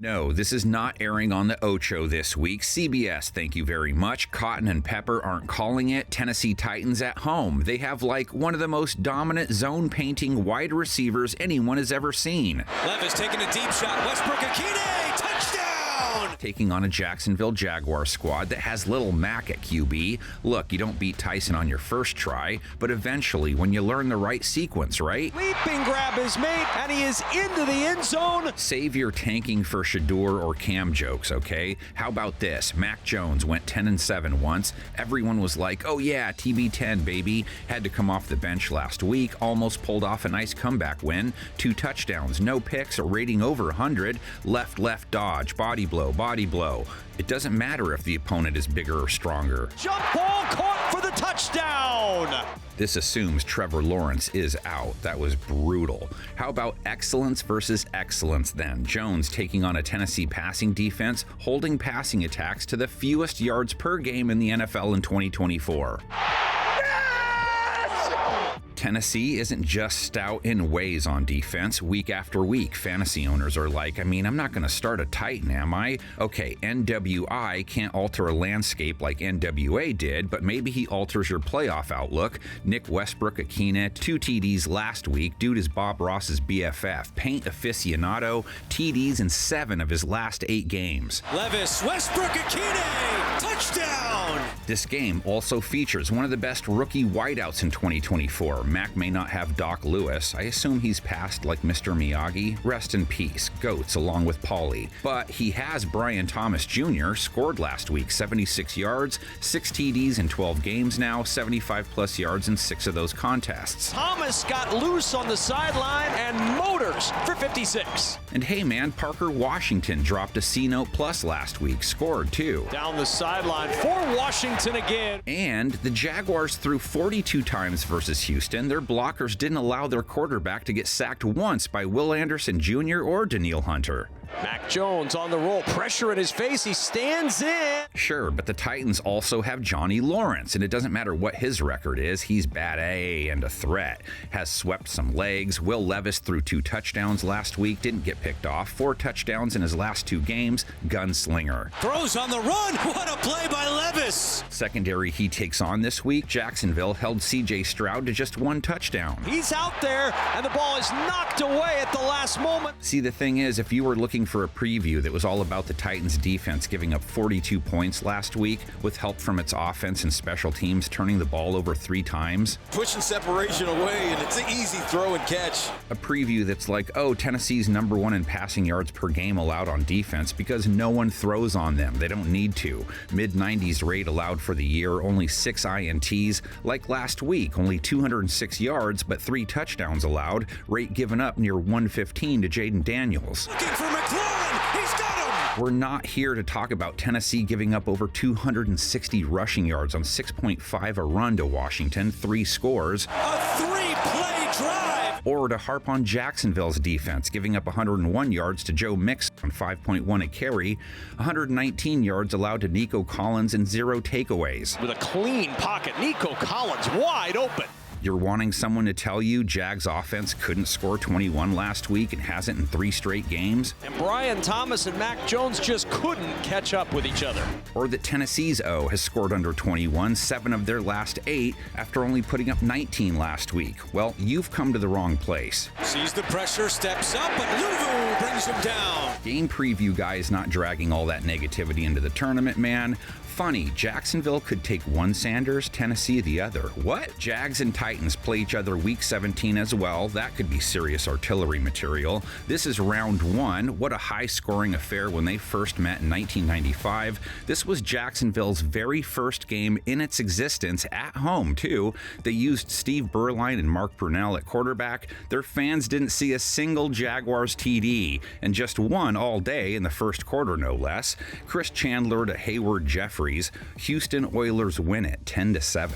No, this is not airing on the Ocho this week. CBS, thank you very much. Cotton and Pepper aren't calling it. Tennessee Titans at home. They have like one of the most dominant zone painting wide receivers anyone has ever seen. Levis taking a deep shot. Westbrook-Akine, touchdown! Taking on a Jacksonville Jaguars squad that has Little Mac at QB. Look, you don't beat Tyson on your first try, but eventually when you learn the right sequence, right? Leaping grab is made, and he is into the end zone. Save your tanking for Shador or Cam jokes, okay? How about this? Mac Jones went 10-7 once. Everyone was like, oh yeah, TB10, baby. Had to come off the bench last week. Almost pulled off a nice comeback win. 2 touchdowns, no picks, a rating over 100. Left, dodge, body blow. It doesn't matter if the opponent is bigger or stronger. Jump ball caught for the touchdown. This assumes Trevor Lawrence is out. That was brutal. How about excellence versus excellence then? Jones taking on a Tennessee passing defense, holding passing attacks to the fewest yards per game in the NFL in 2024. Tennessee isn't just stout in ways on defense. Week after week, fantasy owners are like, I'm not going to start a Titan, am I? Okay, NWI can't alter a landscape like NWA did, but maybe he alters your playoff outlook. Nick Westbrook-Akine, 2 TDs last week. Dude is Bob Ross's BFF. Paint aficionado, TDs in 7 of his last 8 games. Levis, Westbrook-Akine, touchdown! This game also features one of the best rookie wideouts in 2024. Mac may not have Doc Lewis. I assume he's passed like Mr. Miyagi. Rest in peace, GOATs along with Paulie. But he has Brian Thomas Jr., scored last week, 76 yards, 6 TDs in 12 games now, 75-plus yards in 6 of those contests. Thomas got loose on the sideline and motors for 56. And hey man, Parker Washington dropped a C-Note Plus last week, scored too. Down the sideline for Washington again. And the Jaguars threw 42 times versus Houston. Their blockers didn't allow their quarterback to get sacked once by Will Anderson Jr. or Danielle Hunter. Mac Jones on the roll, pressure in his face, he stands in. Sure, but the Titans also have Johnny Lawrence, and it doesn't matter what his record is, he's bad A and a threat. Has swept some legs. Will Levis threw 2 touchdowns last week, didn't get picked off. 4 touchdowns in his last 2 games, gunslinger. Throws on the run, what a play by Levis! Secondary he takes on this week, Jacksonville held CJ Stroud to just 1 touchdown. He's out there, and the ball is knocked away at the last moment. See, the thing is, if you were looking for a preview that was all about the Titans defense giving up 42 points last week with help from its offense and special teams turning the ball over 3 times. Pushing separation away, and it's an easy throw and catch. A preview that's like, oh, Tennessee's #1 in passing yards per game allowed on defense because no one throws on them. They don't need to. Mid-90s rate allowed for the year, only 6 INTs. Like last week, only 206 yards, but 3 touchdowns allowed. Rate given up near 115 to Jaden Daniels. Looking for McLaurin, he's got him! We're not here to talk about Tennessee giving up over 260 rushing yards on 6.5 a run to Washington, 3 scores. A 3-play drive! Or to harp on Jacksonville's defense, giving up 101 yards to Joe Mixon on 5.1 a carry, 119 yards allowed to Nico Collins, and 0 takeaways. With a clean pocket, Nico Collins wide open. You're wanting someone to tell you Jags offense couldn't score 21 last week and hasn't in 3 straight games? And Brian Thomas and Mac Jones just couldn't catch up with each other. Or that Tennessee's O has scored under 21, 7 of their last 8, after only putting up 19 last week. Well, you've come to the wrong place. Sees the pressure, steps up, but Luvu brings him down. Game preview guy is not dragging all that negativity into the tournament, man. Funny, Jacksonville could take one Sanders, Tennessee the other. What? Jags and Titans play each other week 17 as well. That could be serious artillery material. This is round 1. What a high-scoring affair when they first met in 1995. This was Jacksonville's very first game in its existence at home, too. They used Steve Berline and Mark Brunell at quarterback. Their fans didn't see a single Jaguars TD, and just one all day in the first quarter, no less. Chris Chandler to Hayward Jeffries. Houston Oilers win it 10-7.